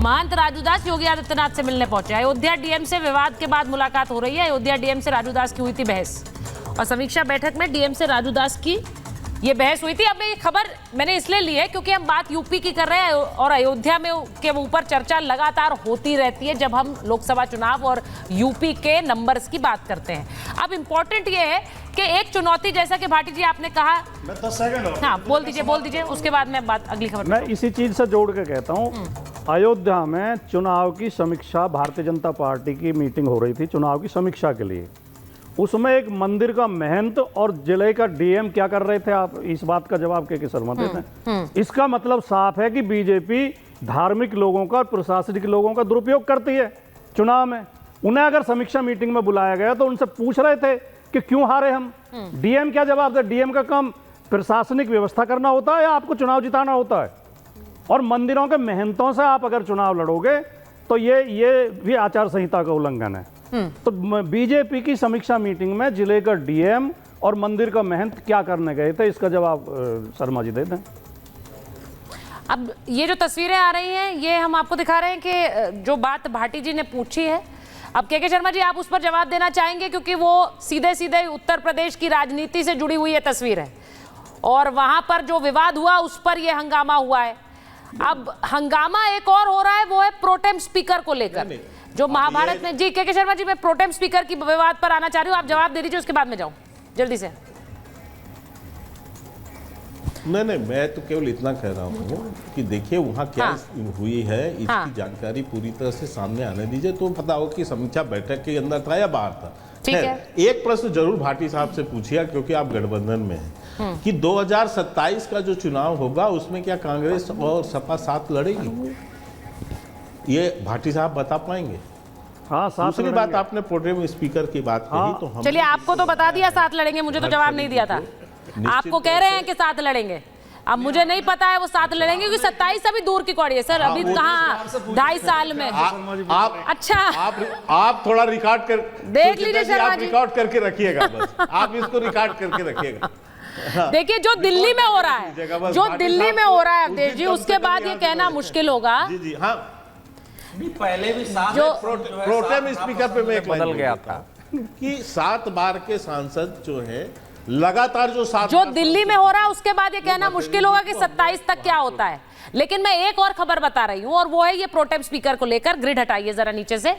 महंत राजू दास योगी आदित्यनाथ से मिलने पहुंचे। अयोध्या डीएम से विवाद के बाद मुलाकात हो रही है। अयोध्या डीएम से राजू दास की हुई थी बहस और समीक्षा बैठक में डीएम से राजू दास की ये बहस हुई थी। अब ये खबर मैंने इसलिए ली है क्योंकि हम बात यूपी की कर रहे हैं और अयोध्या में के ऊपर चर्चा लगातार होती रहती है जब हम लोकसभा चुनाव और यूपी के नंबर्स की बात करते हैं। अब इम्पोर्टेंट ये है कि एक चुनौती, जैसा कि भाटी जी आपने कहा, मैं 10 सेकंड हाँ बोल दीजिए, उसके बाद मैं बात अगली खबर। मैं इसी चीज से जोड़ के कहता हूँ, अयोध्या में चुनाव की समीक्षा, भारतीय जनता पार्टी की मीटिंग हो रही थी चुनाव की समीक्षा के लिए। उसमें एक मंदिर का महंत और जिले का डीएम क्या कर रहे थे, आप इस बात का जवाब के शर्मा देते हैं। इसका मतलब साफ है कि बीजेपी धार्मिक लोगों का और प्रशासनिक लोगों का दुरुपयोग करती है चुनाव में। उन्हें अगर समीक्षा मीटिंग में बुलाया गया तो उनसे पूछ रहे थे कि क्यों हारे हम। डीएम क्या जवाब दे? डीएम का काम प्रशासनिक व्यवस्था करना होता है या आपको चुनाव जिताना होता है? और मंदिरों के महंतों से आप अगर चुनाव लड़ोगे तो ये भी आचार संहिता का उल्लंघन है। तो बीजेपी की समीक्षा मीटिंग में जिले का डीएम और मंदिर का महंत क्या करने गए थे, इसका जवाब शर्मा जी दे दें। अब ये जो तस्वीरें आ रही हैं ये हम आपको दिखा रहे हैं कि जो बात भाटी जी ने पूछी है, अब के शर्मा जी आप उस पर जवाब देना चाहेंगे क्योंकि वो सीधे सीधे उत्तर प्रदेश की राजनीति से जुड़ी हुई ये तस्वीर है और वहां पर जो विवाद हुआ उस पर यह हंगामा हुआ है। अब हंगामा एक और हो रहा है, वो है प्रोटेम स्पीकर को लेकर जो महाभारत में। जी के शर्मा जी, मैं प्रोटेम स्पीकर की विवाद पर आना चाह रही हूँ, आप जवाब दे दीजिए, उसके बाद में जाऊं जल्दी से। नहीं, मैं तो केवल इतना कह रहा हूँ कि देखिए वहाँ क्या हुई है इसकी जानकारी पूरी तरह से सामने आने दीजिए तो पता हो कि समीक्षा बैठक के अंदर था या बाहर था। ठीक है। एक प्रश्न जरूर भाटी साहब से पूछिए क्योंकि आप गठबंधन में हैं कि 2027 का जो चुनाव होगा उसमें क्या कांग्रेस और सपा साथ लड़ेगी? ये भाटी साहब बता पाएंगे? हाँ, दूसरी बात, आपने प्रोटेम स्पीकर की बात कही तो हम चलिए, आपको तो बता दिया साथ लड़ेंगे, मुझे तो जवाब नहीं दिया था। आपको कह रहे हैं कि साथ लड़ेंगे, अब मुझे नहीं पता है वो साथ लड़ेंगे क्योंकि 27 अभी दूर की कौड़ी है सर, अभी कहाँ 2.5 साल में। अच्छा, आप थोड़ा रिकॉर्ड कर देख लीजिए शर्मा जी, रिकॉर्ड करके रखिएगा बस। आप इसको रिकॉर्ड करके रखिएगा। देखिए जो दिल्ली में हो रहा है, जो दिल्ली में हो रहा है अवधेश जी, उसके बाद ये कहना मुश्किल होगा। जी हाँ, पहले भी जो प्रोटेम स्पीकर पे मैं बदल गया था कि 7 बार के सांसद जो है लगातार जो दिल्ली में हो रहा है उसके बाद ये कहना मुश्किल होगा कि 27 तक क्या होता है। लेकिन मैं एक और खबर बता रही हूं और वो है ये प्रोटेम स्पीकर को लेकर। ग्रिड हटाइए जरा नीचे से।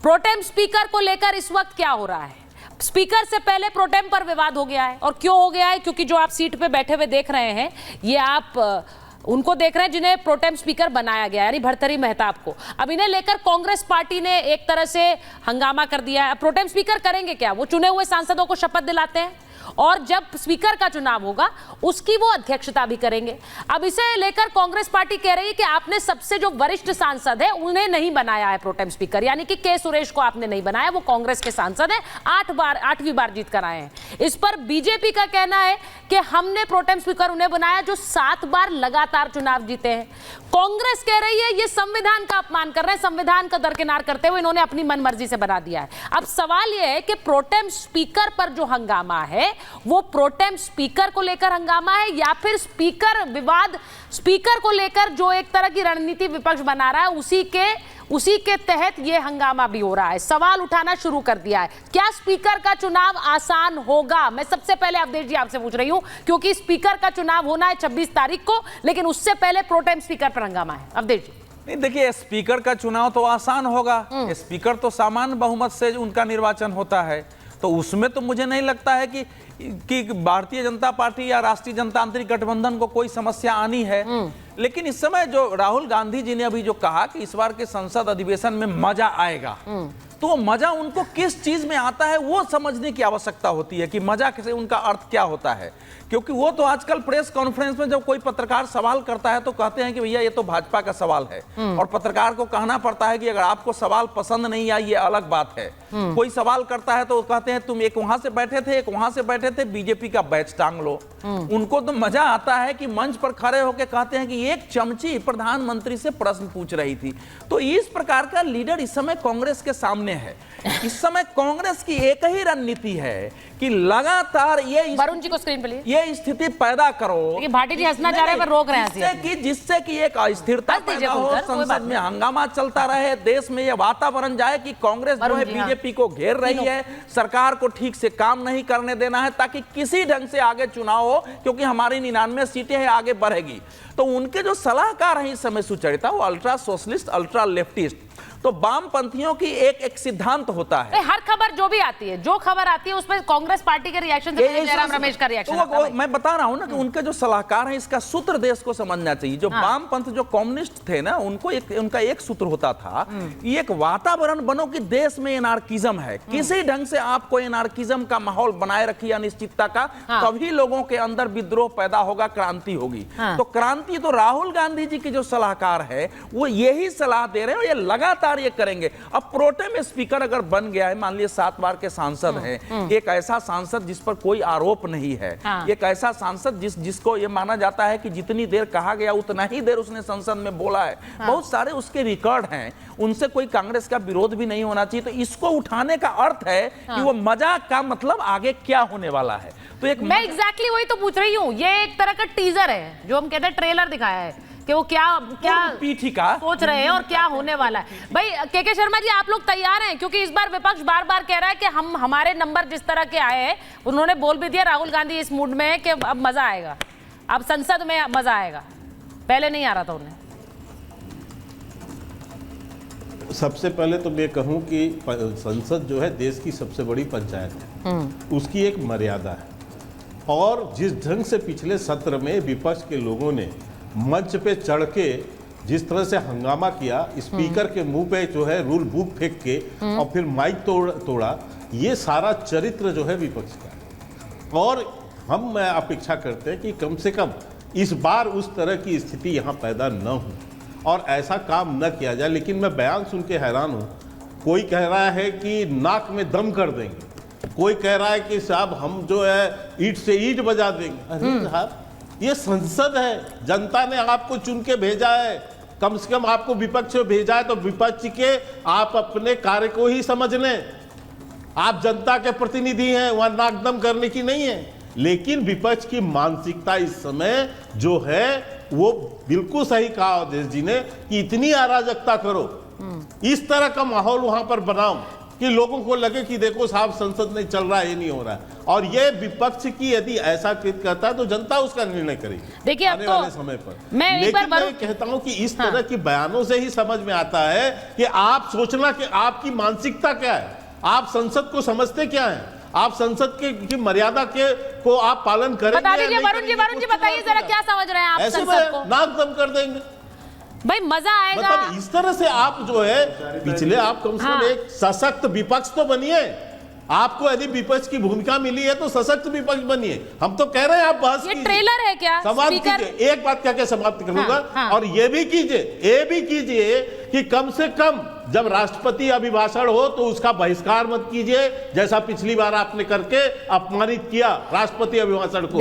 प्रोटेम स्पीकर को लेकर इस वक्त क्या हो रहा है? स्पीकर से पहले प्रोटेम पर विवाद हो गया है और क्यों हो गया है? क्योंकि जो आप सीट पे बैठे हुए देख रहे हैं ये आप उनको देख रहे हैं जिन्हें प्रोटेम स्पीकर बनाया गया, यानी भर्तृहरि मेहताब को। अब इन्हें लेकर कांग्रेस पार्टी ने एक तरह से हंगामा कर दिया है। प्रोटेम स्पीकर करेंगे क्या? वो चुने हुए सांसदों को शपथ दिलाते हैं और जब स्पीकर का चुनाव होगा उसकी वो अध्यक्षता भी करेंगे। अब इसे लेकर कांग्रेस पार्टी कह रही है कि आपने सबसे जो वरिष्ठ सांसद है उन्हें नहीं बनाया है प्रोटेम स्पीकर, यानी कि के सुरेश को आपने नहीं बनाया, वो कांग्रेस के सांसद हैं, 8वीं बार जीत कर आए हैं। इस पर बीजेपी का कहना है कि हमने प्रोटेम स्पीकर उन्हें बनाया जो 7 बार लगातार चुनाव जीते हैं। कांग्रेस कह रही है ये संविधान का अपमान कर रहे हैं, संविधान का दरकिनार करते हुए इन्होंने अपनी मनमर्जी से बना दिया है। अब सवाल यह है कि प्रोटेम स्पीकर पर जो हंगामा है वो प्रोटेम स्पीकर को लेकर हंगामा है या फिर स्पीकर विवाद, स्पीकर को लेकर जो एक तरह की रणनीति विपक्ष बना रहा है उसी के तहत ये हंगामा भी हो रहा है। सवाल उठाना शुरू कर दिया है, क्या स्पीकर का चुनाव आसान होगा? मैं सबसे पहले अवधेश जी आपसे पूछ रही हूं क्योंकि स्पीकर का चुनाव होना है 26 तारीख को, लेकिन उससे पहले प्रोटेम स्पीकर पर हंगामा है। अवधेश जी। नहीं, देखिए स्पीकर का चुनाव तो आसान होगा, स्पीकर तो सामान्य बहुमत से उनका निर्वाचन होता है, तो उसमें तो मुझे नहीं लगता है कि भारतीय जनता पार्टी या राष्ट्रीय जनतांत्रिक गठबंधन को कोई समस्या आनी है। लेकिन इस समय जो राहुल गांधी जी ने अभी जो कहा कि इस बार के संसद अधिवेशन में मजा आएगा, तो वो मजा उनको किस चीज में आता है वो समझने की आवश्यकता होती है कि मजा से उनका अर्थ क्या होता है। क्योंकि वो तो आजकल प्रेस कॉन्फ्रेंस में जब कोई पत्रकार सवाल करता है तो कहते हैं कि भैया ये तो भाजपा का सवाल है, और पत्रकार को कहना पड़ता है कि अगर आपको सवाल पसंद नहीं आया ये अलग बात है। कोई सवाल करता है तो कहते हैं तुम एक वहां से बैठे थे, एक वहां से बैठे थे, बीजेपी का बैच टांग लो। उनको तो मजा आता है कि मंच पर खड़े होकर कहते हैं कि एक चमची प्रधानमंत्री से प्रश्न पूछ रही थी। तो इस प्रकार का लीडर इस समय कांग्रेस के सामने सामने है। इस समय कांग्रेस की एक ही रणनीति है कि लगातार वरुण जी को स्क्रीन पे लिए ये स्थिति पैदा करो। देखिए भाटी जी हंसना चाह रहे हैं पर रोक रहे हैं जिससे कि एक अस्थिरता पैदा हो, संसद में हंगामा चलता रहे, देश में ये वातावरण जाए कि कांग्रेस जो है बीजेपी को घेर रही है, सरकार को ठीक से काम नहीं करने देना है ताकि किसी ढंग से आगे चुनाव हो, क्योंकि हमारी 99 सीटें हैं, आगे बढ़ेगी। तो उनके जो सलाहकार हैं इस समय सुचरिता, वो अल्ट्रा सोशलिस्ट, अल्ट्रा लेफ्टिस्ट, तो वामपंथियों की एक सिद्धांत होता है। हर खबर जो भी आती है, जो खबर आती है उसमें कांग्रेस पार्टी के रिएक्शन से पहले जयराम रमेश का रिएक्शन आता है। मैं बता रहा हूं ना कि उनके जो सलाहकार हैं इसका सूत्र देश को समझना चाहिए। जो वामपंथ, जो कम्युनिस्ट थे ना, उनको उनका एक सूत्र होता था कि एक वातावरण बनो कि देश में एनार्किज्म है, किसी ढंग से आपको एनार्किज्म का माहौल बनाए रखिए, अनिश्चितता का, तभी लोगों के अंदर विद्रोह पैदा होगा, क्रांति होगी। तो क्रांति तो राहुल गांधी जी के जो सलाहकार है वो यही सलाह दे रहे हैं, ये लगातार ये करेंगे। अब प्रोटेम स्पीकर अगर बन गया है, मान लीजिए 7 बार के सांसद हैं, एक ऐसा सांसद जिस पर कोई आरोप नहीं है, एक ऐसा सांसद जिसको ये माना जाता है कि जितनी देर कहा गया उतना ही देर उसने संसद में बोला है, बहुत सारे उसके रिकॉर्ड हैं, उनसे कोई कांग्रेस का विरोध भी नहीं होना चाहिए। तो इसको उठाने का अर्थ है कि वो मजाक का मतलब आगे क्या होने वाला है। तो एक मैं एग्जैक्टली वही तो पूछ रही हूँ, ये एक तरह का टीजर है, जो हम कहते हैं ट्रेलर दिखाया है कि वो क्या पीठिका सोच रहे हैं और क्या होने वाला है। भाई के शर्मा जी, आप लोग तैयार हैं? क्योंकि इस बार विपक्ष बार बार कह रहा है कि हमारे नंबर जिस तरह के आए हैं, उन्होंने बोल भी दिया, राहुल गांधी इस मूड में है कि अब मजा आएगा, अब संसद में मजा आएगा, पहले नहीं आ रहा था उन्हें। सबसे पहले तो मैं कहूं कि संसद जो है देश की सबसे बड़ी पंचायत है, उसकी एक मर्यादा है। और जिस ढंग से पिछले सत्र में विपक्ष के लोगों ने मंच पे चढ़ के जिस तरह से हंगामा किया, स्पीकर के मुंह पे जो है रूल बुक फेंक के और फिर माइक तोड़ा, ये सारा चरित्र जो है विपक्ष का। और हम अपेक्षा करते हैं कि कम से कम इस बार उस तरह की स्थिति यहाँ पैदा न हो और ऐसा काम न किया जाए। लेकिन मैं बयान सुन के हैरान हूँ, कोई कह रहा है कि नाक में दम कर देंगे, कोई कह रहा है कि साहब हम जो है ईंट से ईंट बजा देंगे। अरे साहब, ये संसद है, जनता ने आपको चुन के भेजा है, कम से कम आपको विपक्ष में भेजा है तो विपक्ष के आप अपने कार्य को ही समझ लें। आप जनता के प्रतिनिधि हैं, वहां नाकदम करने की नहीं है। लेकिन विपक्ष की मानसिकता इस समय जो है वो बिल्कुल सही कहा अवधेश जी ने कि इतनी अराजकता करो, इस तरह का माहौल वहां पर बनाओ कि लोगों को लगे कि देखो साहब संसद नहीं चल रहा है, ये नहीं हो रहा है। और ये विपक्ष की यदि ऐसा कृत करता है तो जनता उसका निर्णय करेगी देखिए आने वाले समय पर। लेकिन मैं कहता हूं कि इस तरह की बयानों से ही समझ में आता है कि आप सोचना कि आपकी मानसिकता क्या है, आप संसद को समझते क्या है, आप संसद की मर्यादा के को आप पालन करेंगे। बता दीजिए वरुण जी बताइए जरा, क्या समझ रहे हैं आप संसद को? नाकदम कर देंगे भाई, मजा आएगा। मतलब इस तरह से आप जो है पिछले आप कम से कम एक सशक्त विपक्ष तो बनिए। आपको यदि विपक्ष की भूमिका मिली है तो सशक्त विपक्ष बनिए। हम तो कह रहे हैं आप बहस ये ट्रेलर है क्या? समाप्त कीजिए, एक बात क्या क्या समाप्त करूंगा। और ये भी कीजिए कि कम से कम जब राष्ट्रपति अभिभाषण हो तो उसका बहिष्कार मत कीजिए, जैसा पिछली बार आपने करके अपमानित किया राष्ट्रपति अभिभाषण को।